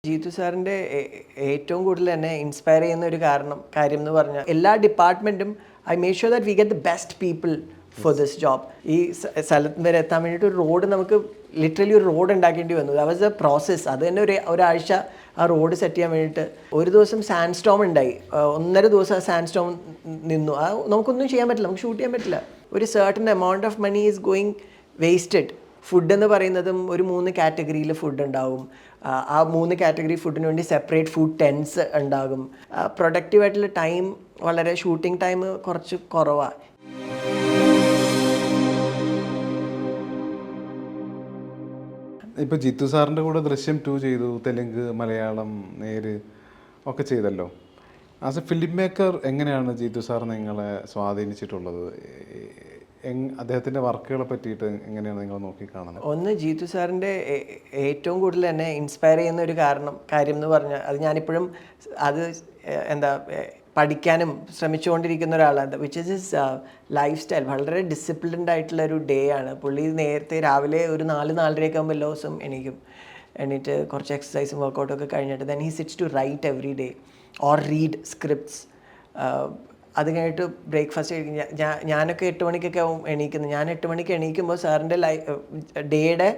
ജീത്തു സാറിൻ്റെ ഏറ്റവും കൂടുതൽ എന്നെ ഇൻസ്പയർ ചെയ്യുന്ന ഒരു കാര്യം എന്ന് പറഞ്ഞാൽ എല്ലാ ഡിപ്പാർട്ട്മെൻറ്റും I make sure that we get the best people for this job. ഈ സ്ഥലത്ത് വരെ എത്താൻ വേണ്ടിയിട്ട് ഒരു റോഡ് നമുക്ക് ലിറ്ററലി ഒരു റോഡ് ഉണ്ടാക്കേണ്ടി വന്നു. That was A process. അത് തന്നെ ഒരാഴ്ച ആ റോഡ് സെറ്റ് ചെയ്യാൻ വേണ്ടിയിട്ട് ഒരു ദിവസം സാൻഡ് സ്റ്റോം ഉണ്ടായി. 1.5 ദിവസം ആ സാൻഡ് സ്റ്റോം നിന്നു. നമുക്കൊന്നും ചെയ്യാൻ പറ്റില്ല, നമുക്ക് ഷൂട്ട് ചെയ്യാൻ പറ്റില്ല. ഒരു certain amount of money is going wasted. Food എന്ന് പറയുന്നതും ഒരു 3 കാറ്റഗറിയിൽ ഫുഡ് ഉണ്ടാവും. ആ 3 കാറ്റഗറി ഫുഡിന് വേണ്ടി സെപ്പറേറ്റ് ഫുഡ് ടെൻസ് ഉണ്ടാകും. പ്രൊഡക്റ്റീവായിട്ടുള്ള ടൈം വളരെ ഷൂട്ടിംഗ് ടൈം കുറച്ച് കുറവാണ്. ഇപ്പോൾ ജിത്തു സാറിൻ്റെ കൂടെ ദൃശ്യം 2 ചെയ്തു, തെലുങ്ക്, മലയാളം, നേര് ഒക്കെ ചെയ്തല്ലോ. ആസ് എ ഫിലിം മേക്കർ എങ്ങനെയാണ് ജിത്തു സാർ നിങ്ങളെ സ്വാധീനിച്ചിട്ടുള്ളത്? അദ്ദേഹത്തിൻ്റെ വർക്കുകളെ പറ്റിയിട്ട് എങ്ങനെയാണ് നിങ്ങൾ നോക്കിക്കാണുന്നത്? ഒന്ന്, ജീത്തു സാറിൻ്റെ ഏറ്റവും കൂടുതൽ എന്നെ ഇൻസ്പയർ ചെയ്യുന്ന ഒരു കാര്യം എന്ന് പറഞ്ഞാൽ അത് ഞാനിപ്പോഴും പഠിക്കാനും ശ്രമിച്ചുകൊണ്ടിരിക്കുന്ന ഒരാളാണ്. Which is his life style. വളരെ ഡിസിപ്ലിൻഡ് ആയിട്ടുള്ള ഒരു ഡേ ആണ്. പുള്ളി നേരത്തെ രാവിലെ ഒരു 4-4:30 ആകുമ്പോൾ എല്ലാ ദിവസവും എണീറ്റ് കുറച്ച് എക്സസൈസും വർക്കൗട്ടൊക്കെ കഴിഞ്ഞിട്ട് then he sits to write every day or read scripts. അത് കഴിഞ്ഞിട്ട് ബ്രേക്ക്ഫാസ്റ്റ് കഴിക്കും. ഞാനൊക്കെ 8 മണിക്കൊക്കെ ആവും എണീക്കുന്നത്. ഞാൻ 8 മണിക്ക് എണീക്കുമ്പോൾ സാറിൻ്റെ ഡേയുടെ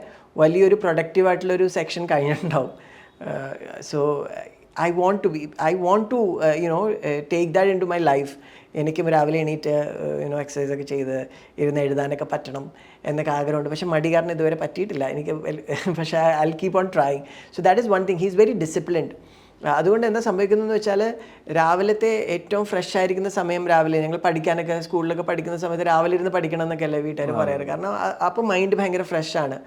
വലിയൊരു പ്രൊഡക്റ്റീവായിട്ടുള്ളൊരു സെക്ഷൻ കഴിഞ്ഞിട്ടുണ്ടാവും. So I want to take that into my life. എനിക്കും രാവിലെ എണീറ്റ് എക്സസൈസൊക്കെ ചെയ്ത് ഇരുന്ന് എഴുതാനൊക്കെ പറ്റണം എന്നൊക്കെ ആഗ്രഹമുണ്ട്. പക്ഷേ മടി കാരണം ഇതുവരെ പറ്റിയിട്ടില്ല എനിക്ക്. പക്ഷേ I keep on trying. So that is one thing. He is very disciplined. അതുകൊണ്ട് എന്താ സംഭവിക്കുന്നതെന്ന് വെച്ചാൽ രാവിലത്തെ ഏറ്റവും ഫ്രഷ് ആയിരിക്കുന്ന സമയം രാവിലെ. ഞങ്ങൾ പഠിക്കാനൊക്കെ സ്കൂളിലൊക്കെ പഠിക്കുന്ന സമയത്ത് രാവിലെ ഇരുന്ന് പഠിക്കണം എന്നൊക്കെയല്ലേ വീട്ടുകാർ പറയാറ്. കാരണം അപ്പോൾ മൈൻഡ് ഭയങ്കര ഫ്രഷാണ്.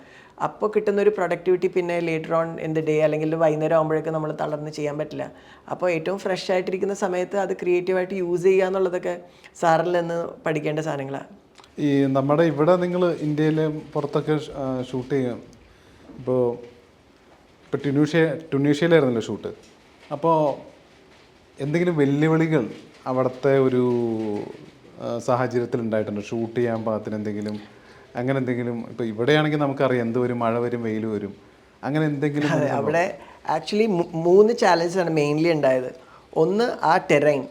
അപ്പോൾ കിട്ടുന്നൊരു പ്രൊഡക്ടിവിറ്റി പിന്നെ later on in the day അല്ലെങ്കിൽ വൈകുന്നേരം ആകുമ്പോഴേക്കും നമ്മൾ തളർന്ന് ചെയ്യാൻ പറ്റില്ല. അപ്പോൾ ഏറ്റവും ഫ്രഷ് ആയിട്ടിരിക്കുന്ന സമയത്ത് അത് ക്രിയേറ്റീവായിട്ട് യൂസ് ചെയ്യുക എന്നുള്ളതൊക്കെ സാറിൽ നിന്ന് പഠിക്കേണ്ട സാധനങ്ങളാണ്. ഈ നമ്മുടെ ഇവിടെ നിങ്ങൾ ഇന്ത്യയിൽ പുറത്തൊക്കെ ഷൂട്ട് ചെയ്യാം. ഇപ്പോൾ ട്യൂണീഷ്യയിലായിരുന്നല്ലോ ഷൂട്ട്. അപ്പോൾ എന്തെങ്കിലും വെല്ലുവിളികൾ അവിടുത്തെ ഒരു സാഹചര്യത്തിൽ ഉണ്ടായിട്ടുണ്ടോ? ഷൂട്ട് ചെയ്യാൻ പാകത്തിന് എന്തെങ്കിലും അങ്ങനെ എന്തെങ്കിലും? ഇപ്പോൾ ഇവിടെയാണെങ്കിൽ നമുക്കറിയാം എന്ത് വരും, മഴ വരും, വെയിൽ വരും, അങ്ങനെ എന്തെങ്കിലും? അവിടെ ആക്ച്വലി 3 ചാലഞ്ചസാണ് മെയിൻലി ഉണ്ടായത്. ഒന്ന് ആ ടെറൈൻ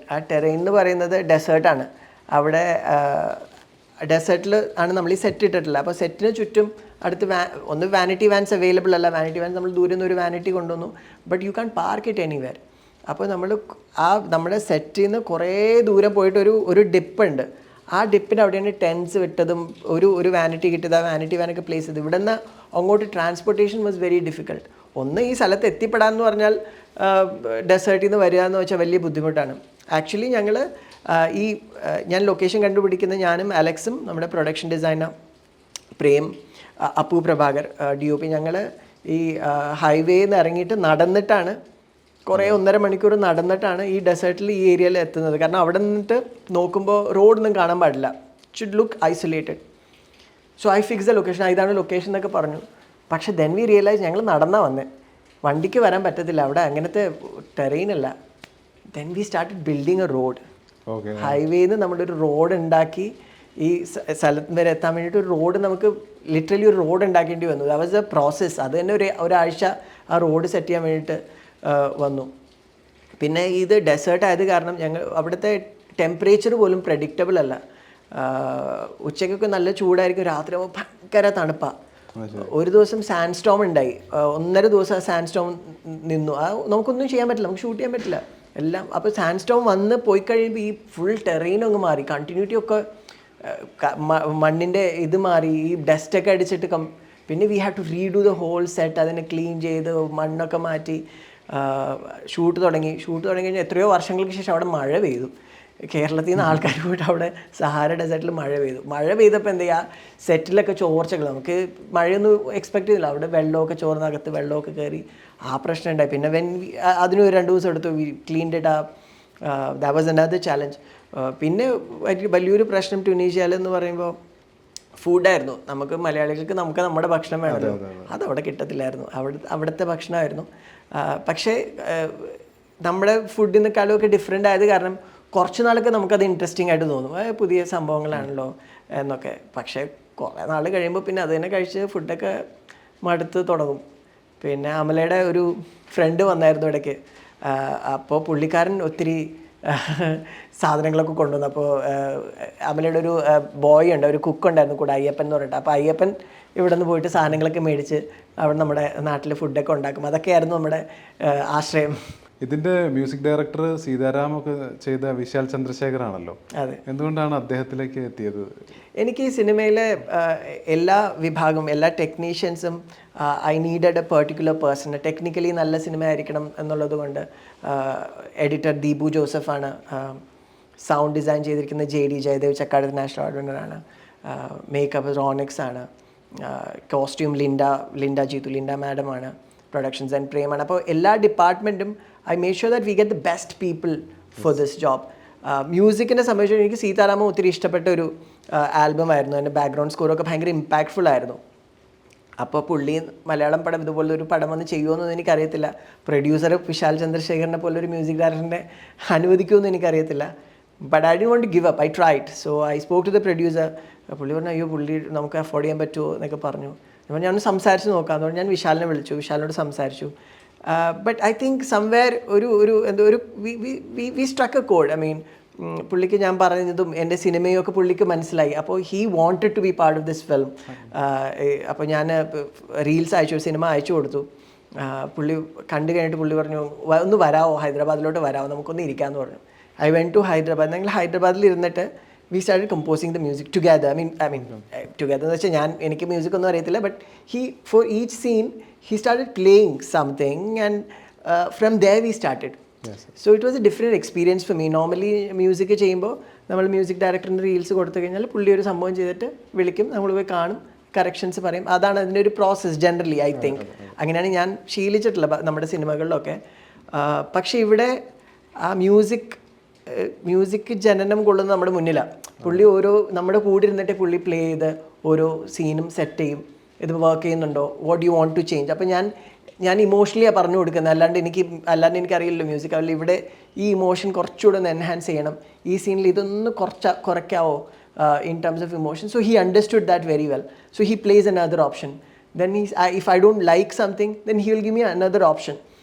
എന്ന് പറയുന്നത് ഡെസേർട്ടാണ്. അവിടെ ഡെസേർട്ടിൽ ആണ് നമ്മൾ ഈ സെറ്റ് ഇട്ടിട്ടില്ല. അപ്പോൾ സെറ്റിന് ചുറ്റും അടുത്ത് ഒന്ന് വാനിറ്റി വാൻസ് അവൈലബിൾ അല്ല. വാനിറ്റി വാൻസ് നമ്മൾ ദൂരെ നിന്ന് ഒരു വാനിറ്റി കൊണ്ടുവന്നു. But you can park it anywhere. അപ്പോൾ നമ്മുടെ സെറ്റിൽ നിന്ന് കുറേ ദൂരം പോയിട്ട് ഒരു ഡിപ്പ് ഉണ്ട്. ആ ഡിപ്പിന് അവിടെയാണ് ടെൻസ് വിട്ടതും ഒരു വാനിറ്റി കിട്ടിയത്. ആ വാനിറ്റി വാനൊക്കെ പ്ലേസ് ചെയ്ത് ഇവിടെ നിന്ന് അങ്ങോട്ട് ട്രാൻസ്പോർട്ടേഷൻ വാസ് വെരി ഡിഫിക്കൾട്ട്. ഒന്ന്, ഈ സ്ഥലത്ത് എത്തിപ്പെടാമെന്ന് പറഞ്ഞാൽ ഡെസേർട്ടിൽ നിന്ന് വരിക എന്ന് വെച്ചാൽ വലിയ ബുദ്ധിമുട്ടാണ്. ആക്ച്വലി ഞാൻ ലൊക്കേഷൻ കണ്ടുപിടിക്കുന്ന ഞാനും അലക്സും നമ്മുടെ production designer Prem, Appu Prabhakar, DOP, ഞങ്ങൾ ഈ ഹൈവേയിൽ നിന്ന് ഇറങ്ങിയിട്ട് നടന്നിട്ടാണ് കുറേ 1.5 മണിക്കൂർ നടന്നിട്ടാണ് ഈ ഡെസേർട്ടിൽ ഈ ഏരിയയിൽ എത്തുന്നത്. കാരണം അവിടെ നിന്നിട്ട് നോക്കുമ്പോൾ റോഡൊന്നും കാണാൻ പാടില്ല. Should look isolated. So I fix the location. ഇതാണ് ലൊക്കേഷൻ എന്നൊക്കെ പറഞ്ഞു. പക്ഷേ ദെൻ വി റിയലൈസ് ഞങ്ങൾ നടന്നാണ് വന്നത്. വണ്ടിക്ക് വരാൻ പറ്റത്തില്ല, അവിടെ അങ്ങനത്തെ ടെറൈൻ അല്ല. Then we started building A road. ഹൈവേയിൽ നിന്ന് നമ്മളൊരു റോഡ് ഉണ്ടാക്കി ഈ സ്ഥലത്ത് വരെ എത്താൻ വേണ്ടിയിട്ട് ഒരു റോഡ് നമുക്ക് ലിറ്ററലി ഒരു റോഡ് ഉണ്ടാക്കേണ്ടി വന്നു. That was A process. അത് തന്നെ ഒരാഴ്ച ആ റോഡ് സെറ്റ് ചെയ്യാൻ വേണ്ടിയിട്ട് വന്നു. പിന്നെ ഇത് ഡെസേർട്ട് ആയത് കാരണം അവിടുത്തെ ടെമ്പറേച്ചർ പോലും പ്രെഡിക്റ്റബിൾ അല്ല. ഉച്ചയ്ക്കൊക്കെ നല്ല ചൂടായിരിക്കും, രാത്രി ആകുമ്പോൾ ഭയങ്കര തണുപ്പാണ്. ഒരു ദിവസം സാൻഡ് സ്റ്റോം ഉണ്ടായി. 1.5 ദിവസം ആ സാൻഡ് സ്റ്റോം നിന്നു. നമുക്കൊന്നും ചെയ്യാൻ പറ്റില്ല, നമുക്ക് ഷൂട്ട് ചെയ്യാൻ പറ്റില്ല എല്ലാം. അപ്പോൾ സാൻഡ് സ്റ്റോം വന്ന് പോയി കഴിയുമ്പോൾ ഈ ഫുൾ ടെറൈനും അങ്ങ് മാറി. കണ്ടിന്യൂറ്റി ഒക്കെ മണ്ണിൻ്റെ ഇത് മാറി, ഈ ഡസ്റ്റൊക്കെ അടിച്ചിട്ട് പിന്നെ we have to redo the whole set. അതിനെ ക്ലീൻ ചെയ്ത് മണ്ണൊക്കെ മാറ്റി ഷൂട്ട് തുടങ്ങി കഴിഞ്ഞാൽ എത്രയോ വർഷങ്ങൾക്ക് ശേഷം അവിടെ മഴ പെയ്തു. കേരളത്തിൽ നിന്ന് ആൾക്കാർ പോയിട്ട് അവിടെ സഹാര ഡെസേർട്ടിൽ മഴ പെയ്തപ്പോൾ എന്ത് ചെയ്യുക, സെറ്റിലൊക്കെ ചോർച്ചകൾ. നമുക്ക് മഴയൊന്നും എക്സ്പെക്ട് ചെയ്തില്ല. അവിടെ വെള്ളമൊക്കെ ചോർന്നകത്ത് വെള്ളമൊക്കെ കയറി ആ പ്രശ്നം ഉണ്ടായി. പിന്നെ അതിന് 2 ദിവസം എടുത്തു. We cleaned it up. That was another challenge. പിന്നെ വലിയൊരു പ്രശ്നം ട്യൂണീഷ്യയിൽ എന്ന് പറയുമ്പോൾ ഫുഡായിരുന്നു. നമുക്ക് മലയാളികൾക്ക് നമ്മുടെ ഭക്ഷണം വേണമല്ലോ, അതവിടെ കിട്ടത്തില്ലായിരുന്നു. അവിടുത്തെ ഭക്ഷണമായിരുന്നു. പക്ഷേ നമ്മുടെ ഫുഡിൽ നിന്നെക്കാളും ഒക്കെ ഡിഫറെൻ്റ് ആയത് കാരണം കുറച്ച് നാളൊക്കെ നമുക്കത് ഇൻട്രസ്റ്റിംഗ് ആയിട്ട് തോന്നും. പുതിയ സംഭവങ്ങളാണല്ലോ എന്നൊക്കെ. പക്ഷേ കുറേ നാൾ കഴിയുമ്പോൾ പിന്നെ അത് തന്നെ കഴിച്ച് ഫുഡൊക്കെ മടുത്ത് തുടങ്ങും. പിന്നെ അമലയുടെ ഒരു ഫ്രണ്ട് വന്നായിരുന്നു ഇടയ്ക്ക്. അപ്പോൾ പുള്ളിക്കാരൻ ഒത്തിരി സാധനങ്ങളൊക്കെ കൊണ്ടുവന്നു. അപ്പോൾ അമലയുടെ ഒരു ബോയ് ഉണ്ട്, ഒരു കുക്ക് ഉണ്ടായിരുന്നു കൂടെ, അയ്യപ്പൻ എന്ന് പറഞ്ഞിട്ട്. അപ്പോൾ അയ്യപ്പൻ ഇവിടെ നിന്ന് പോയിട്ട് സാധനങ്ങളൊക്കെ മേടിച്ച് അവിടെ നമ്മുടെ നാട്ടിൽ ഫുഡൊക്കെ ഉണ്ടാക്കും. അതൊക്കെയായിരുന്നു നമ്മുടെ ആശ്രയം. ഇതിന്റെ മ്യൂസിക് ഡയറക്ടർ സീതാരാമൊക്കെ ചെയ്ത വിശാൽ ചന്ദ്രശേഖറാണല്ലോ. അതെ. എന്തുകൊണ്ടാണ് അദ്ദേഹത്തിലേക്ക് എത്തിയത്? എനിക്ക് ഈ സിനിമയിലെ എല്ലാ വിഭാഗം, എല്ലാ ടെക്നീഷ്യൻസും I needed a particular person. Technically നല്ല സിനിമ ആയിരിക്കണം എന്നുള്ളത് കൊണ്ട് എഡിറ്റർ ദീപു ജോസഫാണ്. സൗണ്ട് ഡിസൈൻ ചെയ്തിരിക്കുന്നത് JD Jayadev, Chakkad national award വിന്നറാണ്. മേക്കപ്പ് റോണിക്സ് ആണ്. കോസ്റ്റ്യൂം ലിൻഡ ജീതു, ലിൻഡ മാഡമാണ്. പ്രൊഡക്ഷൻസ് ആൻഡ് പ്രേമാണ്. അപ്പോൾ എല്ലാ ഡിപ്പാർട്ട്മെൻറ്റും I make sure that we get the best people for this job. മ്യൂസിക്കിനെ സംബന്ധിച്ച് എനിക്ക് സീതാരാമം ഒത്തിരി ഇഷ്ടപ്പെട്ട ഒരു ആൽബം ആയിരുന്നു. എൻ്റെ ബാക്ക്ഗ്രൗണ്ട് സ്കോറൊക്കെ ഭയങ്കര ഇമ്പാക്റ്റ്ഫുൾ ആയിരുന്നു. അപ്പോൾ പുള്ളി മലയാളം പടം ഇതുപോലൊരു ഒരു പടം വന്ന് ചെയ്യുമെന്നൊന്നും എനിക്കറിയത്തില്ല. പ്രൊഡ്യൂസർ വിശാൽ ചന്ദ്രശേഖരനെ പോലൊരു മ്യൂസിക് ഡയറക്ടറിനെ അനുവദിക്കുമെന്ന് എനിക്കറിയത്തില്ല. But I didn't want to give up. I tried. So I spoke to the producer. പുള്ളി പറഞ്ഞു അയ്യോ പുള്ളി നമുക്ക് അഫോർഡ് ചെയ്യാൻ പറ്റുമോ എന്നൊക്കെ പറഞ്ഞു. അപ്പോൾ ഞാൻ സംസാരിച്ച് നോക്കാം. അതുകൊണ്ട് ഞാൻ വിശാലിനെ വിളിച്ചു, വിശാലിനോട് സംസാരിച്ചു. ബട്ട് ഐ തിങ്ക് സംവെയർ ഒരു വി സ്ട്രക്ക് എ കോഡ്. ഐ മീൻ പുള്ളിക്ക് ഞാൻ പറഞ്ഞതും എൻ്റെ സിനിമയും ഒക്കെ പുള്ളിക്ക് മനസ്സിലായി. അപ്പോൾ he wanted to be part of this film. അപ്പോൾ ഞാൻ റീൽസ് അയച്ചു, സിനിമ അയച്ചു കൊടുത്തു. പുള്ളി കണ്ടു കഴിഞ്ഞിട്ട് പുള്ളി പറഞ്ഞു ഒന്ന് വരാമോ, ഹൈദരാബാദിലോട്ട് വരാമോ, നമുക്കൊന്ന് ഇരിക്കാമെന്ന് പറഞ്ഞു. I went to Hyderabad. ഞങ്ങൾ ഹൈദരാബാദിൽ ഇരുന്നിട്ട് we started composing the music together. I mean together എന്ന് വെച്ചാൽ എനിക്ക് മ്യൂസിക് ഒന്നും അറിയത്തില്ല. But he for each scene he started playing something and from there we started. So it was a different experience for me. Normally music ചെയ്യുമ്പോൾ നമ്മൾ music ഡയറക്ടറിൻ്റെ reels കൊടുത്തു കഴിഞ്ഞാൽ പുള്ളി ഒരു സംഭവം ചെയ്തിട്ട് വിളിക്കും, നമ്മൾ പോയി കാണും, കറക്ഷൻസ് പറയും. അതാണ് അതിൻ്റെ ഒരു പ്രോസസ്സ് ജനറലി. ഐ തിങ്ക് അങ്ങനെയാണ് ഞാൻ ശീലിച്ചിട്ടുള്ളത് നമ്മുടെ സിനിമകളിലൊക്കെ. പക്ഷേ ഇവിടെ ആ മ്യൂസിക് ജനനം കൊള്ളുന്നത് നമ്മുടെ മുന്നിലാണ്. പുള്ളി നമ്മുടെ കൂടെ ഇരുന്നിട്ട് പുള്ളി പ്ലേ ചെയ്ത് ഓരോ സീനും സെറ്റ് ചെയ്യും. ഇത് വർക്ക് ചെയ്യുന്നുണ്ടോ, what you want to change. അപ്പോൾ ഞാൻ ഇമോഷണലിയാണ് പറഞ്ഞു കൊടുക്കുന്നത്. അല്ലാണ്ട് എനിക്കറിയില്ലല്ലോ മ്യൂസിക്. അതിൽ ഇവിടെ ഈ ഇമോഷൻ കുറച്ചുകൂടെ ഒന്ന് എൻഹാൻസ് ചെയ്യണം, ഈ സീനിൽ ഇതൊന്ന് കുറയ്ക്കാവോ in terms of emotion. So he understood that very well. So he plays another option. Then if I don't like something then he will give me another option.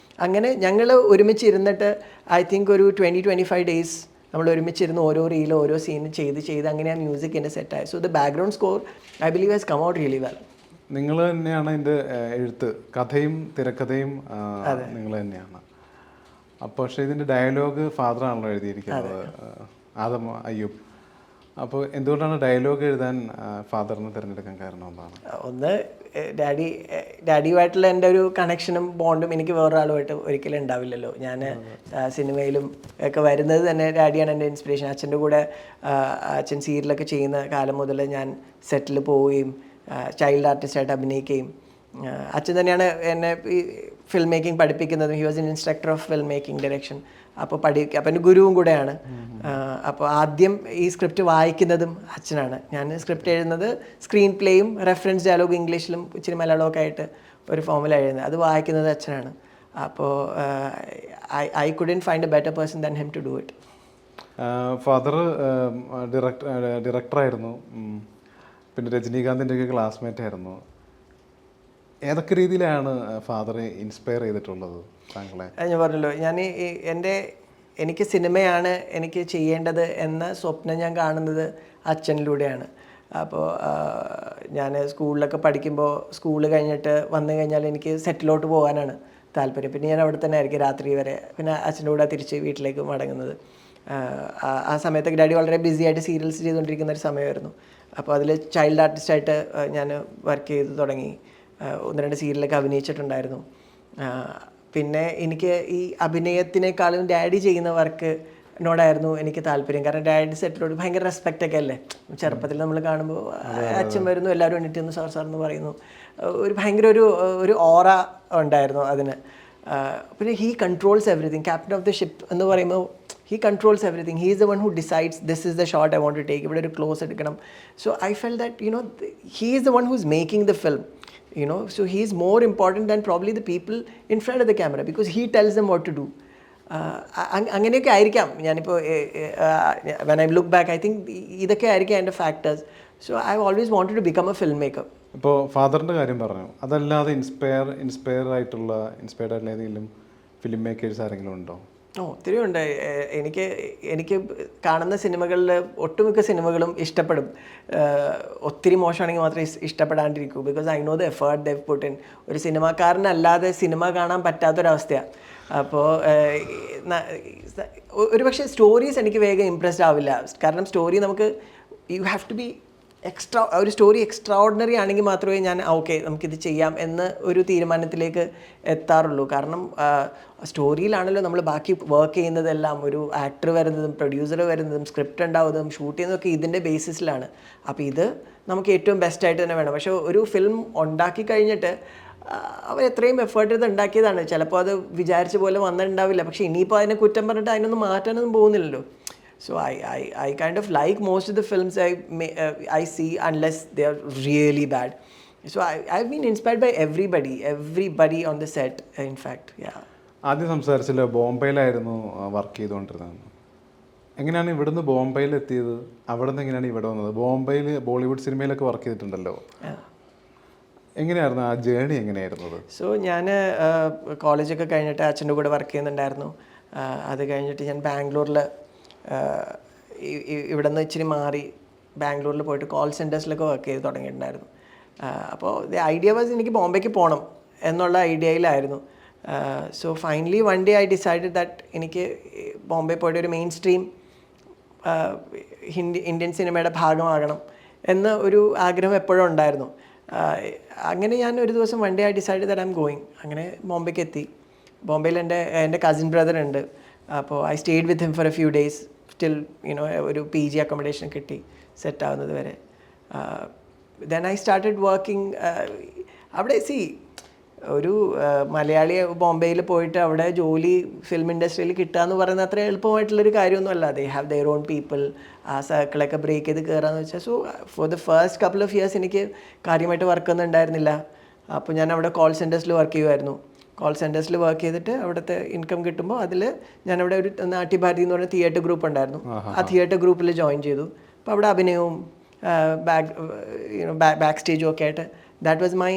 അങ്ങനെ ഞങ്ങൾ ഒരുമിച്ച് ഇരുന്നിട്ട് ഐ തിങ്ക് ഒരു 20-25 ഡേയ്സ് നമ്മൾ ഒരുമിച്ചിരുന്ന് ഓരോ റീലും ഓരോ സീനും ചെയ്ത് അങ്ങനെയാണ് മ്യൂസിക് എൻ്റെ സെറ്റായത്. So the background score I believe has come out really well. നിങ്ങൾ തന്നെയാണ് ഇതിൻ്റെ എഴുത്ത്, കഥയും തിരക്കഥയും നിങ്ങൾ തന്നെയാണ്. അപ്പോൾ പക്ഷേ ഇതിൻ്റെ ഡയലോഗ് ഫാദറാണല്ലോ എഴുതിയിരിക്കുന്നത്, ആദം അയ്യൂബ്. അപ്പോൾ എന്തുകൊണ്ടാണ് ഡയലോഗ് എഴുതാൻ ഫാദറിനെ തിരഞ്ഞെടുക്കാൻ കാരണം എന്താണ്? ഒന്ന് ഡാഡിയുമായിട്ടുള്ള എൻ്റെ ഒരു കണക്ഷനും ബോണ്ടും എനിക്ക് വേറൊരാളുമായിട്ട് ഒരിക്കലും ഉണ്ടാവില്ലല്ലോ. ഞാൻ സിനിമയിലും ഒക്കെ വരുന്നത് തന്നെ ഡാഡിയാണ് എൻ്റെ ഇൻസ്പിറേഷൻ. അച്ഛൻ്റെ കൂടെ അച്ഛൻ സീരിയലൊക്കെ ചെയ്യുന്ന കാലം മുതൽ ഞാൻ സെറ്റിൽ പോവുകയും ചൈൽഡ് ആർട്ടിസ്റ്റായിട്ട് അഭിനയിക്കുകയും അച്ഛൻ തന്നെയാണ് എന്നെ ഈ ഫിൽം മേക്കിംഗ് പഠിപ്പിക്കുന്നതും. He was an instructor of film making direction. അപ്പോൾ അപ്പം എൻ്റെ ഗുരുവും കൂടെയാണ്. അപ്പോൾ ആദ്യം ഈ സ്ക്രിപ്റ്റ് വായിക്കുന്നതും അച്ഛനാണ്. ഞാൻ സ്ക്രിപ്റ്റ് എഴുതുന്നത് സ്ക്രീൻ പ്ലേയും റെഫറൻസ് ഡയലോഗ് ഇംഗ്ലീഷിലും ഇച്ചിരി മലയാളമൊക്കെ ആയിട്ട് ഒരു ഫോമിലാണ് എഴുതുന്നത്. അത് വായിക്കുന്നത് അച്ഛനാണ്. അപ്പോൾ I couldn't find a better person than him to do it. Father ഡയറക്ടറായിരുന്നു, പിന്നെ രജനീകാന്തിൻ്റെ ഒക്കെ ക്ലാസ്മേറ്റ് ആയിരുന്നു. ഏതൊക്കെ രീതിയിലാണ് ഫാദറെ ഇൻസ്പയർ ചെയ്തിട്ടുള്ളത് താങ്കളെ? ഞാൻ പറഞ്ഞല്ലോ, എനിക്ക് സിനിമയാണ് എനിക്ക് ചെയ്യേണ്ടത് എന്ന സ്വപ്നം ഞാൻ കാണുന്നത് അച്ഛനിലൂടെയാണ്. അപ്പോൾ ഞാൻ സ്കൂളിലൊക്കെ പഠിക്കുമ്പോൾ സ്കൂൾ കഴിഞ്ഞിട്ട് വന്നു കഴിഞ്ഞാൽ എനിക്ക് സെറ്റിലോട്ട് പോകാനാണ് താല്പര്യം. പിന്നെ ഞാൻ അവിടെ തന്നെ ആയിരിക്കും രാത്രി വരെ. പിന്നെ അച്ഛൻ്റെ കൂടെ തിരിച്ച് വീട്ടിലേക്ക് മടങ്ങുന്നത്. ആ സമയത്തൊക്കെ ഡാഡി വളരെ ബിസി ആയിട്ട് സീരിയൽസ് ചെയ്തുകൊണ്ടിരിക്കുന്ന ഒരു സമയമായിരുന്നു. അപ്പോൾ അതിൽ ചൈൽഡ് ആർട്ടിസ്റ്റായിട്ട് ഞാൻ വർക്ക് ചെയ്ത് തുടങ്ങി. 1-2 സീരിയലൊക്കെ അഭിനയിച്ചിട്ടുണ്ടായിരുന്നു. പിന്നെ എനിക്ക് ഈ അഭിനയത്തിനേക്കാളും ഡാഡി ചെയ്യുന്ന വർക്കിനോടായിരുന്നു എനിക്ക് താല്പര്യം. കാരണം ഡാഡി സെറ്റിലോട് ഭയങ്കര റെസ്പെക്റ്റൊക്കെ അല്ലേ. ചെറുപ്പത്തിൽ നമ്മൾ കാണുമ്പോൾ അച്ഛൻ വരുന്നു, എല്ലാവരും എണീറ്റ് നിന്ന് സാർ എന്ന് പറയുന്നു. ഭയങ്കര ഒരു ഓറ ഉണ്ടായിരുന്നു അതിന്. പിന്നെ he controls everything. Captain of the ship എന്ന് പറയുമ്പോൾ he controls everything. He is the one who decides this is the shot I want to take. ഇവിടെ ഒരു ക്ലോസ് എടുക്കണം. So I felt that he is the one who's making the film. So he is more important than probably the people in front of the camera because he tells them what to do. അങ്ങനെയൊക്കെ ആയിരിക്കാം. ഞാനിപ്പോൾ when I look back I think ഇതൊക്കെ ആയിരിക്കാം എൻ്റെ factors. So I always wanted to become a film maker. ഇപ്പോൾ ഫാദറിൻ്റെ കാര്യം പറഞ്ഞു, അതല്ലാതെ ഇൻസ്പയർഡ് ആയിട്ടുള്ള ഏതെങ്കിലും ഫിലിം മേക്കേഴ്സ് ആരെങ്കിലും ഉണ്ടോ? ഒത്തിരി ഉണ്ട്. എനിക്ക് കാണുന്ന സിനിമകളിൽ ഒട്ടുമിക്ക സിനിമകളും ഇഷ്ടപ്പെടും. ഒത്തിരി മോശമാണെങ്കിൽ മാത്രമേ ഇഷ്ടപ്പെടാണ്ടിരിക്കൂ. Because I know the effort they put in. ഒരു സിനിമാക്കാരനല്ലാതെ സിനിമ കാണാൻ പറ്റാത്തൊരവസ്ഥയാണ്. അപ്പോൾ ഒരുപക്ഷെ സ്റ്റോറീസ് എനിക്ക് വേഗം ഇമ്പ്രസ്ഡ് ആവില്ല. കാരണം സ്റ്റോറി നമുക്ക് യു ഹാവ് ടു ബി ഒരു സ്റ്റോറി എക്സ്ട്രാ ഓർഡിനറി ആണെങ്കിൽ മാത്രമേ ഞാൻ ഓക്കെ നമുക്കിത് ചെയ്യാം എന്ന് ഒരു തീരുമാനത്തിലേക്ക് എത്താറുള്ളൂ. കാരണം സ്റ്റോറിയിലാണല്ലോ നമ്മൾ ബാക്കി വർക്ക് ചെയ്യുന്നതെല്ലാം. ഒരു ആക്ടർ വരുന്നതും പ്രൊഡ്യൂസർ വരുന്നതും സ്ക്രിപ്റ്റ് ഉണ്ടാവുന്നതും ഷൂട്ട് ചെയ്യുന്നതൊക്കെ ഇതിൻ്റെ ബേസിസിലാണ്. അപ്പോൾ ഇത് നമുക്ക് ഏറ്റവും ബെസ്റ്റായിട്ട് തന്നെ വേണം. പക്ഷേ ഒരു ഫിലിം ഉണ്ടാക്കി കഴിഞ്ഞിട്ട് അവർ എത്രയും എഫേർട്ട് ചെയ്ത് ഉണ്ടാക്കിയതാണ്. ചിലപ്പോൾ അത് വിചാരിച്ച പോലെ വന്നിട്ടുണ്ടാവില്ല. പക്ഷേ ഇനിയിപ്പോൾ അതിനെ കുറ്റം പറഞ്ഞിട്ട് അതിനൊന്നും മാറ്റാനൊന്നും പോകുന്നില്ലല്ലോ. So I kind of like most of the films I see unless they are really bad. So I've been inspired by everybody on the set, in fact. Yeah. ആദ്യം സംസാരിച്ചല്ലോ ബോംബെയിലായിരുന്നു വർക്ക് ചെയ്തുകൊണ്ടിരുന്നത്. എങ്ങനെയാണ് ഇവിടുന്ന് ബോംബെയിൽ എത്തിയത്? അവിടെ നിന്ന് എങ്ങനെയാണ് ഇവിടെ വന്നത്? ബോംബെയിൽ ബോളിവുഡ് സിനിമയിലൊക്കെ വർക്ക് ചെയ്തിട്ടുണ്ടല്ലോ. എങ്ങനെയായിരുന്നു ആ ജേണി? എങ്ങനെയായിരുന്നത്? സോ ഞാൻ കോളേജൊക്കെ കഴിഞ്ഞിട്ട് അച്ഛൻ്റെ കൂടെ വർക്ക് ചെയ്യുന്നുണ്ടായിരുന്നു. അത് കഴിഞ്ഞിട്ട് ഞാൻ ബാംഗ്ലൂരിൽ ഇവിടെ നിന്ന് ഇച്ചിരി മാറി ബാംഗ്ലൂരിൽ പോയിട്ട് കോൾ സെൻറ്റേഴ്സിലൊക്കെ വർക്ക് ചെയ്ത് തുടങ്ങിയിട്ടുണ്ടായിരുന്നു. അപ്പോൾ ദ ഐഡിയ വാസ് എനിക്ക് ബോംബെക്ക് പോകണം എന്നുള്ള ഐഡിയയിലായിരുന്നു. So finally one day I decided that എനിക്ക് ബോംബെ പോയിട്ട് ഒരു മെയിൻ സ്ട്രീം ഇന്ത്യൻ സിനിമയുടെ ഭാഗമാകണം എന്ന ഒരു ആഗ്രഹം എപ്പോഴും ഉണ്ടായിരുന്നു. അങ്ങനെ ഞാൻ ഒരു ദിവസം one day I decided that I am going. അങ്ങനെ ബോംബെക്ക് എത്തി. ബോംബെയിൽ എൻ്റെ കസിൻ ബ്രദർ ഉണ്ട്. അപ്പോൾ I stayed with him for a few days still ഒരു PG അക്കോമഡേഷൻ കിട്ടി സെറ്റ് ആവുന്നത് വരെ. ദെൻ ഐ സ്റ്റാർട്ടഡ് വർക്കിംഗ് അവിടെ. ഒരു മലയാളി ബോംബെയിൽ പോയിട്ട് അവിടെ ജോലി ഫിലിം ഇൻഡസ്ട്രിയിൽ കിട്ടുക എന്ന് പറയുന്നത് അത്ര എളുപ്പമായിട്ടുള്ളൊരു കാര്യമൊന്നുമല്ല. They have their own people. ആ സർക്കിളൊക്കെ ബ്രേക്ക് ചെയ്ത് കയറാമെന്ന് വെച്ചാൽ. So for the first couple of years എനിക്ക് കാര്യമായിട്ട് വർക്കൊന്നും ഉണ്ടായിരുന്നില്ല. അപ്പോൾ ഞാൻ അവിടെ കോൾ സെൻറ്റേഴ്സിൽ വർക്ക് ചെയ്യുമായിരുന്നു. കോൾ സെൻറ്റേഴ്സിൽ വർക്ക് ചെയ്തിട്ട് അവിടുത്തെ ഇൻകം കിട്ടുമ്പോൾ അതിൽ ഞാനവിടെ ഒരു നാട്യഭാരതി എന്ന് പറഞ്ഞ തിയേറ്റർ ഗ്രൂപ്പ് ഉണ്ടായിരുന്നു. ആ തിയേറ്റർ ഗ്രൂപ്പിൽ ജോയിൻ ചെയ്തു. അപ്പോൾ അവിടെ അഭിനയവും ബാക്ക് സ്റ്റേജും ഒക്കെ ആയിട്ട് ദാറ്റ് വാസ് മൈ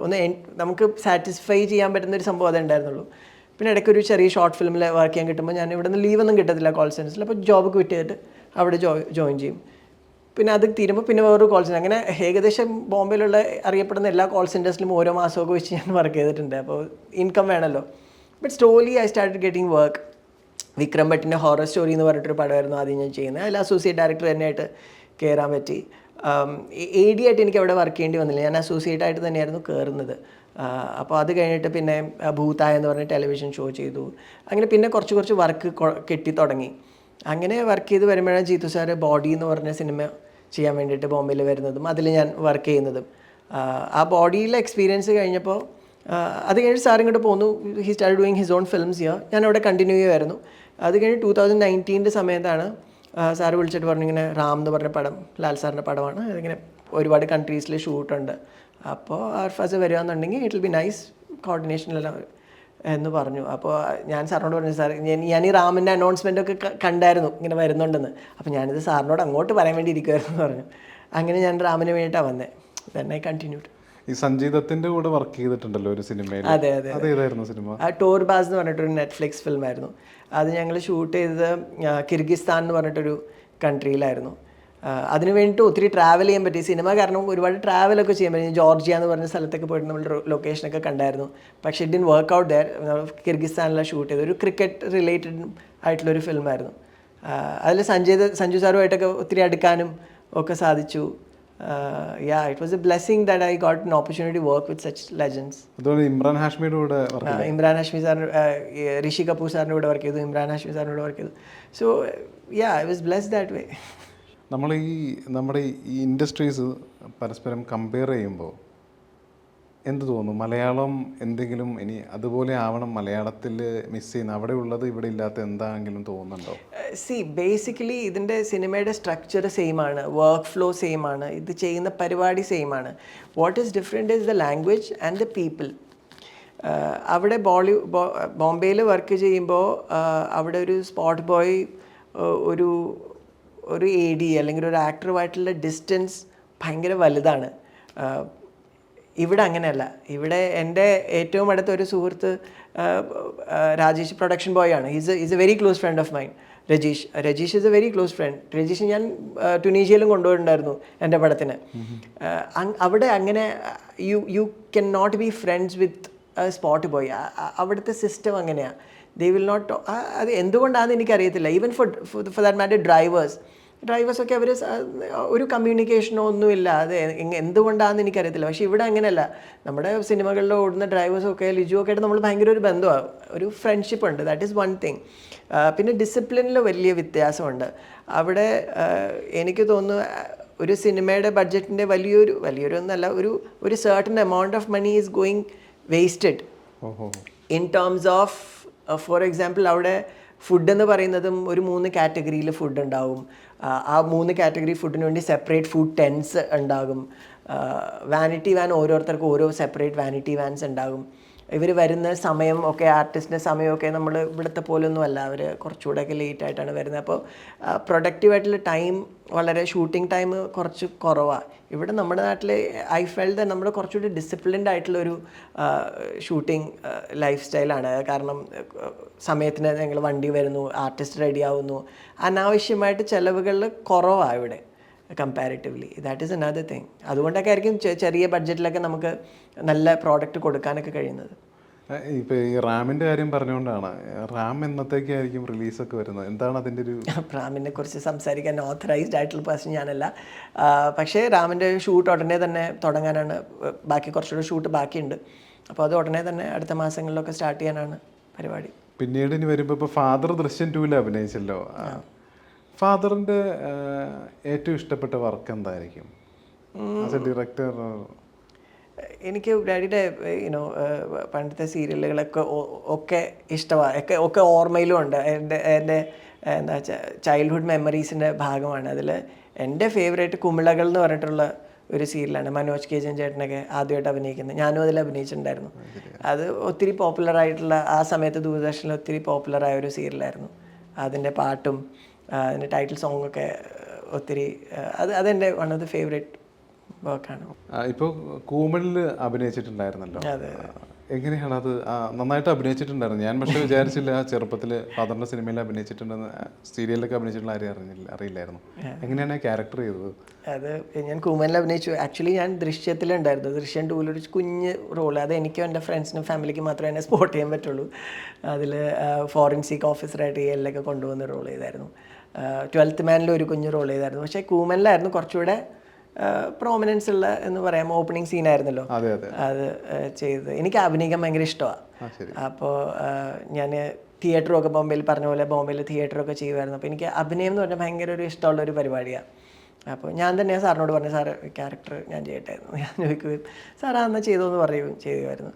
ഒന്ന് നമുക്ക് സാറ്റിസ്ഫൈ ചെയ്യാൻ പറ്റുന്നൊരു സംഭവം അതേ ഉണ്ടായിരുന്നുള്ളൂ. പിന്നെ ഇടയ്ക്കൊരു ചെറിയ ഷോർട്ട് ഫിലിമിൽ വർക്ക് ചെയ്യാൻ കിട്ടുമ്പോൾ ഞാൻ ഇവിടെ നിന്ന് ലീവൊന്നും കിട്ടത്തില്ല കോൾ സെൻറ്റേഴ്സിൽ. അപ്പോൾ ജോബ് ക്വിറ്റ് ചെയ്തിട്ട് അവിടെ ജോയിൻ ചെയ്യും. പിന്നെ അത് തീരുമ്പോൾ പിന്നെ വേറൊരു കോൾ സെൻറ്റർ. അങ്ങനെ ഏകദേശം ബോംബെയിലുള്ള അറിയപ്പെടുന്ന എല്ലാ കോൾ സെൻറ്റേഴ്സിലും ഓരോ മാസമൊക്കെ വെച്ച് ഞാൻ വർക്ക് ചെയ്തിട്ടുണ്ട്. അപ്പോൾ ഇൻകം വേണമല്ലോ. But slowly I started getting work. Vikram ഭട്ടിൻ്റെ ഹൊറർ സ്റ്റോറി എന്ന് പറഞ്ഞിട്ടൊരു പടമായിരുന്നു ആദ്യം ഞാൻ ചെയ്യുന്നത്. അതിൽ അസോസിയേറ്റ് ഡയറക്ടർ തന്നെയായിട്ട് കയറാൻ പറ്റി. AD ആയിട്ട് എനിക്ക് അവിടെ വർക്ക് ചെയ്യേണ്ടി വന്നില്ല. ഞാൻ അസോസിയേറ്റ് ആയിട്ട് തന്നെയായിരുന്നു കയറുന്നത്. അപ്പോൾ അത് കഴിഞ്ഞിട്ട് പിന്നെ ഭൂതായ എന്ന് പറഞ്ഞ ടെലിവിഷൻ ഷോ ചെയ്തു. അങ്ങനെ പിന്നെ കുറച്ച് വർക്ക് കിട്ടി തുടങ്ങി. അങ്ങനെ വർക്ക് ചെയ്ത് വരുമ്പോഴാണ് ജീത്തു സാറ് ബോഡി എന്ന് പറഞ്ഞ സിനിമ ചെയ്യാൻ വേണ്ടിയിട്ട് ബോംബെയിൽ വരുന്നതും അതിൽ ഞാൻ വർക്ക് ചെയ്യുന്നതും. ആ ബോഡിയിലെ എക്സ്പീരിയൻസ് കഴിഞ്ഞപ്പോൾ അത് കഴിഞ്ഞിട്ട് സാർ ഇങ്ങോട്ട് പോന്നു. He start doing his own films here. ഞാൻ അവിടെ കണ്ടിന്യൂ ചെയ്യുമായിരുന്നു. അത് കഴിഞ്ഞ് 2019 സമയത്താണ് സാറ് വിളിച്ചിട്ട് പറഞ്ഞു ഇങ്ങനെ റാം എന്ന് പറഞ്ഞ പടം ലാൽ സാറിൻ്റെ പടമാണ്. അതിങ്ങനെ ഒരുപാട് കൺട്രീസിൽ ഷൂട്ടുണ്ട്. അപ്പോൾ ആർഫാസ് വരികയെന്നുണ്ടെങ്കിൽ ഇറ്റ് വിൽ ബി നൈസ് കോർഡിനേഷനിലെല്ലാം എന്ന് പറഞ്ഞു. അപ്പോൾ ഞാൻ സാറിനോട് പറഞ്ഞു സാർ ഞാൻ ഈ റാമിൻ്റെ അനൗൺസ്മെൻറ്റൊക്കെ കണ്ടായിരുന്നു ഇങ്ങനെ വരുന്നുണ്ടെന്ന്. അപ്പോൾ ഞാനിത് സാറിനോട് അങ്ങോട്ട് പറയാൻ വേണ്ടി ഇരിക്കുമായിരുന്നു എന്ന് പറഞ്ഞു. അങ്ങനെ ഞാൻ റാമിന് വേണ്ടിയിട്ടാണ് വന്നത്. Then I continued. ഈ സംജീതത്തിൻ്റെ കൂടെ വർക്ക് ചെയ്തിട്ടുണ്ടല്ലോ ഒരു സിനിമയിൽ. അതെ. അതേതായിരുന്നു സിനിമ? ആ ടോർബാസ് എന്ന് പറഞ്ഞിട്ടൊരു നെറ്റ്ഫ്ലിക്സ് ഫിലിമായിരുന്നു. അത് ഞങ്ങൾ ഷൂട്ട് ചെയ്തത് കിർഗിസ്ഥാൻ എന്ന് പറഞ്ഞിട്ടൊരു കൺട്രിയിലായിരുന്നു. അതിന് വേണ്ടിയിട്ട് ഒത്തിരി ട്രാവൽ ചെയ്യാൻ പറ്റി. സിനിമ കാരണം ഒരുപാട് ട്രാവലൊക്കെ ചെയ്യാൻ പറ്റി. ജോർജിയ എന്ന് പറഞ്ഞ സ്ഥലത്തൊക്കെ പോയിട്ട് നമ്മൾ ലൊക്കേഷനൊക്കെ കണ്ടായിരുന്നു. പക്ഷേ it didn't work out there. കിർഗിസ്ഥാനിലാണ് ഷൂട്ട് ചെയ്തത്. ഒരു ക്രിക്കറ്റ് റിലേറ്റഡ് ആയിട്ടുള്ളൊരു ഫിലിമായിരുന്നു. അതിൽ സഞ്ജു സാറുമായിട്ടൊക്കെ ഒത്തിരി അടുക്കാനും ഒക്കെ സാധിച്ചു. It was a blessing that I got an opportunity to work with such legends. അതുപോലെ ഇമ്രാൻ ഹാഷ്മിയുടെ കൂടെ ഇമ്രാൻ ഹാഷ്മി സാറിന് ഋഷി കപൂർ സാറിൻ്റെ കൂടെ വർക്ക് ചെയ്തു. ഇമ്രാൻ ഹാഷ്മി സാറിൻ്റെ കൂടെ വർക്ക് ചെയ്തു. So I was blessed that way. നമ്മുടെ ഈ ഇൻഡസ്ട്രീസ് പരസ്പരം കമ്പയർ ചെയ്യുമ്പോൾ എന്ത് തോന്നുന്നു? മലയാളം എന്തെങ്കിലും ഇനി അതുപോലെ ആവണം, മലയാളത്തിൽ മിസ് ചെയ്യുന്ന അവിടെ ഉള്ളത് ഇവിടെ ഇല്ലാത്ത എന്താണെങ്കിലും തോന്നുന്നുണ്ടോ? ബേസിക്കലി ഇതിൻ്റെ സിനിമയുടെ സ്ട്രക്ചർ സെയിം ആണ്, വർക്ക് ഫ്ലോ സെയിം ആണ്, ഇത് ചെയ്യുന്ന പരിപാടി സെയിം ആണ്. What is different is the language and the people. അവിടെ ബോംബെയിൽ വർക്ക് ചെയ്യുമ്പോൾ അവിടെ ഒരു സ്പോട്ട് ബോയ് ഒരു ഒരു AD അല്ലെങ്കിൽ ഒരു ആക്ടറുമായിട്ടുള്ള ഡിസ്റ്റൻസ് ഭയങ്കര വലുതാണ്. ഇവിടെ അങ്ങനെയല്ല. ഇവിടെ എൻ്റെ ഏറ്റവും അടുത്ത ഒരു സുഹൃത്ത് രാജേഷ് പ്രൊഡക്ഷൻ ബോയ് ആണ്. Is a very close friend of mine. Rajeesh is a very close friend. Rajeesh ഞാൻ ടുണീഷ്യയിലും കൊണ്ടുപോയിട്ടുണ്ടായിരുന്നു എൻ്റെ പടത്തിന്. അവിടെ അങ്ങനെ you can not be friends with spot boy. അവിടുത്തെ സിസ്റ്റം അങ്ങനെയാണ്. They will not. അത് എന്തുകൊണ്ടാണെന്ന് എനിക്കറിയത്തില്ല. ഈവൻ ഫോർ ദാറ്റ് മാറ്റർ ഡ്രൈവേഴ്സൊക്കെ അവർ ഒരു കമ്മ്യൂണിക്കേഷനോ ഒന്നുമില്ല. അത് എന്തുകൊണ്ടാണെന്ന് എനിക്കറിയത്തില്ല. പക്ഷേ ഇവിടെ അങ്ങനെയല്ല. നമ്മുടെ സിനിമകളിൽ ഓടുന്ന ഡ്രൈവേഴ്സൊക്കെ ലിജു ഒക്കെ ആയിട്ട് നമ്മൾ ഭയങ്കര ഒരു ബന്ധമാണ്, ഒരു ഫ്രണ്ട്ഷിപ്പ് ഉണ്ട്. That is one thing. പിന്നെ ഡിസിപ്ലിനിൽ വലിയ വ്യത്യാസമുണ്ട്. അവിടെ എനിക്ക് തോന്നുന്നു ഒരു സിനിമയുടെ ബഡ്ജറ്റിൻ്റെ വലിയൊരു ഒന്നല്ല, ഒരു certain amount of money is going wasted in terms of, for example അവിടെ ഫുഡ് എന്ന് പറയുന്നതും ഒരു 3 കാറ്റഗറിയിൽ ഫുഡ് ഉണ്ടാവും. ആ 3 കാറ്റഗറി ഫുഡിന് വേണ്ടി സെപ്പറേറ്റ് ഫുഡ് ടെൻസ് ഉണ്ടാകും. വാനിറ്റി വാൻ ഓരോരുത്തർക്കും ഓരോ സെപ്പറേറ്റ് വാനിറ്റി വാൻസ് ഉണ്ടാകും. ഇവർ വരുന്ന സമയം ഒക്കെ, ആർട്ടിസ്റ്റിൻ്റെ സമയമൊക്കെ നമ്മൾ ഇവിടുത്തെ പോലൊന്നും അല്ല. അവർ കുറച്ചുകൂടെയൊക്കെ ലേറ്റ് ആയിട്ടാണ് വരുന്നത്. അപ്പോൾ പ്രൊഡക്റ്റീവായിട്ടുള്ള ടൈം, വളരെ ഷൂട്ടിംഗ് ടൈം കുറച്ച് കുറവാണ്. ഇവിടെ നമ്മുടെ നാട്ടിൽ ഐ ഫെൽറ്റ് ദാറ്റ് നമ്മുടെ കുറച്ചുകൂടി ഡിസിപ്ലിൻഡ് ആയിട്ടുള്ളൊരു ഷൂട്ടിംഗ് ലൈഫ് സ്റ്റൈലാണ്. കാരണം സമയത്തിന് ഞങ്ങൾ വണ്ടി വരുന്നു, ആർട്ടിസ്റ്റ് റെഡി ആവുന്നു. അനാവശ്യമായിട്ട് ചിലവുകളിൽ കുറവാണ് ഇവിടെ comparatively. That is another thing. അതുകൊണ്ടൊക്കെ ആയിരിക്കും ചെറിയ ബഡ്ജറ്റിലൊക്കെ നമുക്ക് നല്ല പ്രോഡക്റ്റ് കൊടുക്കാനൊക്കെ കഴിയുന്നത്. ഇപ്പോൾ ഈ റാമിൻ്റെ കാര്യം പറഞ്ഞുകൊണ്ടാണ്, റാം എന്നത്തേക്കായിരിക്കും റിലീസൊക്കെ വരുന്നത്? എന്താണ് അതിൻ്റെ ഒരു? റാമിനെ കുറിച്ച് സംസാരിക്കാൻ ഓഥറൈസ്ഡ് ആയിട്ടുള്ള പേഴ്സൺ ഞാനല്ല. പക്ഷേ റാമിൻ്റെ ഷൂട്ട് ഉടനെ തന്നെ തുടങ്ങാനാണ്. ബാക്കി കുറച്ചുകൂടെ ഷൂട്ട് ബാക്കിയുണ്ട്. അപ്പോൾ അത് ഉടനെ തന്നെ അടുത്ത മാസങ്ങളിലൊക്കെ സ്റ്റാർട്ട് ചെയ്യാനാണ് പരിപാടി. പിന്നീട് ഇനി വരുമ്പോൾ ഇപ്പോൾ ഫാദർ ദൃശ്യം 2 അഭിനയിച്ചല്ലോ. ഫാദറിൻ്റെ ഏറ്റവും ഇഷ്ടപ്പെട്ട വർക്ക് എന്തായിരിക്കും ആസ് എ ഡയറക്ടർ? എനിക്ക് ഡാഡിയുടെ പണ്ടത്തെ സീരിയലുകളൊക്കെ ഒക്കെ ഇഷ്ടമാണ്. ഒക്കെ ഓർമ്മയിലും ഉണ്ട്. എൻ്റെ എന്താ ചൈൽഡ്ഹുഡ് മെമ്മറീസിൻ്റെ ഭാഗമാണ്. അതിൽ എൻ്റെ ഫേവറേറ്റ് കുമിളകൾ എന്ന് പറഞ്ഞിട്ടുള്ള ഒരു സീരിയലാണ്. മനോജ് കെ ജയൻ ചേട്ടനൊക്കെ ആദ്യമായിട്ട് അഭിനയിക്കുന്നത്. ഞാനും അതിൽ അഭിനയിച്ചിട്ടുണ്ടായിരുന്നു. അത് ഒത്തിരി പോപ്പുലറായിട്ടുള്ള, ആ സമയത്ത് ദൂരദർശനിൽ ഒത്തിരി പോപ്പുലറായ ഒരു സീരിയലായിരുന്നു. അതിൻ്റെ പാട്ടും അതിൻ്റെ ടൈറ്റിൽ സോങ്ങൊക്കെ ഒത്തിരി, അതെൻ്റെ വൺ ഓഫ് ദി ഫേവറേറ്റ് വർക്കാണ്. ഇപ്പോൾ കൂമണിൽ അഭിനയിച്ചിട്ടുണ്ടായിരുന്നല്ലോ, എങ്ങനെയാണ് അത്? നന്നായിട്ട് അഭിനയിച്ചിട്ടുണ്ടായിരുന്നു. ഞാൻ പക്ഷേ വിചാരിച്ചില്ല ചെറുപ്പത്തിൽ ഫാദറിൻ്റെ സിനിമയിൽ അഭിനയിച്ചിട്ടുണ്ടെന്ന്, സീരിയലിലൊക്കെ അഭിനയിച്ചിട്ടുള്ള അറിയില്ലായിരുന്നു. എങ്ങനെയാണ് ക്യാരക്ടർ ചെയ്തത്? അത് ഞാൻ കൂമനിൽ അഭിനയിച്ചു. ആക്ച്വലി ഞാൻ ദൃശ്യത്തിലുണ്ടായിരുന്നു. ദൃശ്യം 2 ഒരു കുഞ്ഞ് റോള്. അത് എനിക്കും എൻ്റെ ഫ്രണ്ട്സിനും ഫാമിലിക്കും മാത്രമേ എന്നെ സ്പോട്ട് ചെയ്യാൻ പറ്റുള്ളൂ. അതിൽ ഫോറൻസിക് ഓഫീസറായിട്ട് എല്ലൊക്കെ കൊണ്ടുവന്ന റോൾ ചെയ്തായിരുന്നു. 12th മാനിൽ ഒരു കുഞ്ഞ് റോൾ ചെയ്തായിരുന്നു. പക്ഷേ കൂമനിലായിരുന്നു കുറച്ചുകൂടെ പ്രോമിനൻസ് ഉള്ള എന്ന് പറയാം. ഓപ്പണിംഗ് സീനായിരുന്നല്ലോ അത് ചെയ്തത്. എനിക്ക് അഭിനയിക്കാൻ ഭയങ്കര ഇഷ്ടമാണ്. അപ്പോൾ ഞാൻ തിയേറ്ററൊക്കെ ബോംബെയിൽ, പറഞ്ഞ പോലെ ബോംബെയിൽ തിയേറ്ററൊക്കെ ചെയ്യുമായിരുന്നു. അപ്പോൾ എനിക്ക് അഭിനയം എന്ന് പറഞ്ഞാൽ ഭയങ്കര ഒരു ഇഷ്ടമുള്ളൊരു പരിപാടിയാണ്. അപ്പോൾ ഞാൻ തന്നെ സാറിനോട് പറഞ്ഞു, സാർ ക്യാരക്ടർ ഞാൻ ചെയ്യട്ടായിരുന്നു. ഞാൻ ചോദിക്കുകയും സാർ അന്ന് ചെയ്തോന്ന് ചെയ്യുമായിരുന്നു.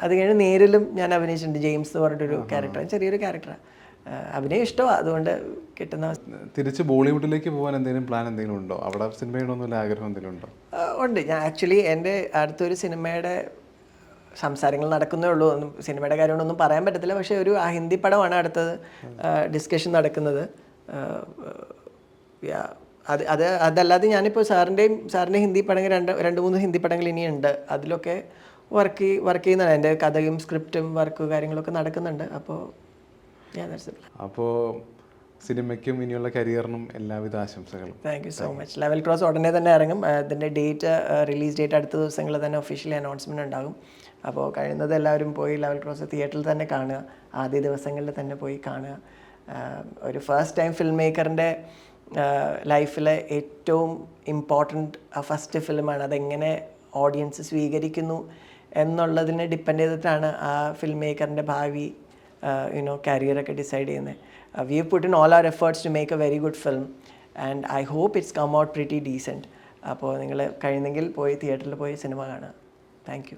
അത് കഴിഞ്ഞ് നേരിലും ഞാൻ അഭിനയിച്ചിട്ടുണ്ട്. ജെയിംസ് എന്ന് പറഞ്ഞിട്ടൊരു ക്യാരക്ടർ, ചെറിയൊരു ക്യാരക്ടറാണ്. അഭിനയം ഇഷ്ടമാണ്. അതുകൊണ്ട് കിട്ടുന്ന. തിരിച്ച് ബോളിവുഡിലേക്ക് പോകാൻ എന്തെങ്കിലും പ്ലാൻ എന്തെങ്കിലും ഉണ്ടോ? അവിടെ സിനിമ ചെയ്യണമെന്നുള്ള ആഗ്രഹം എന്തെങ്കിലും ഉണ്ടോ? ഉണ്ട്. ഞാൻ ആക്ച്വലി എൻ്റെ അടുത്തൊരു സിനിമയുടെ സംസാരങ്ങൾ നടക്കുന്നേ ഉള്ളൂ. സിനിമയുടെ കാര്യങ്ങളൊന്നും പറയാൻ പറ്റത്തില്ല. പക്ഷേ ഒരു ഹിന്ദി പടമാണ് അടുത്തത് ഡിസ്കഷൻ നടക്കുന്നത്. അതല്ലാതെ ഞാനിപ്പോൾ സാറിൻ്റെ ഹിന്ദി പടങ്ങൾ രണ്ട് മൂന്ന് ഹിന്ദി പടങ്ങൾ ഇനിയുണ്ട്. അതിലൊക്കെ വർക്ക് ചെയ്യുന്നതാണ്. എൻ്റെ കഥയും സ്ക്രിപ്റ്റും വർക്ക് കാര്യങ്ങളൊക്കെ നടക്കുന്നുണ്ട്. അപ്പോൾ സിനിമയ്ക്കും ഇനിയുള്ള കരിയറിനും എല്ലാവിധ ആശംസകളും. Thank you so much. Level cross ഉടനെ തന്നെ ഇറങ്ങും. അതിൻ്റെ റിലീസ് ഡേറ്റ് അടുത്ത ദിവസങ്ങളിൽ തന്നെ ഒഫീഷ്യലി അനൗൺസ്മെൻറ്റ് ഉണ്ടാകും. അപ്പോൾ കഴിയുന്നത് എല്ലാവരും പോയി ലെവൽ ക്രോസ് തിയേറ്ററിൽ തന്നെ കാണുക. ആദ്യ ദിവസങ്ങളിൽ തന്നെ പോയി കാണുക. ഒരു ഫസ്റ്റ് ടൈം ഫിലിം മേക്കറിൻ്റെ ലൈഫിലെ ഏറ്റവും ഇമ്പോർട്ടൻറ്റ് ഫസ്റ്റ് ഫിലിമാണ്. അതെങ്ങനെ ഓഡിയൻസ് സ്വീകരിക്കുന്നു എന്നുള്ളതിനെ ഡിപ്പെൻഡ് ചെയ്തിട്ടാണ് ആ ഫിലിം മേക്കറിൻ്റെ ഭാവി career decide ചെയ്യുന്നത്. We have put in all our efforts to make a very good film and I hope it's come out pretty decent. അപ്പോൾ നിങ്ങൾ കഴിയുന്നെങ്കിൽ പോയി തിയേറ്ററിൽ പോയി സിനിമ കാണുക. Thank you.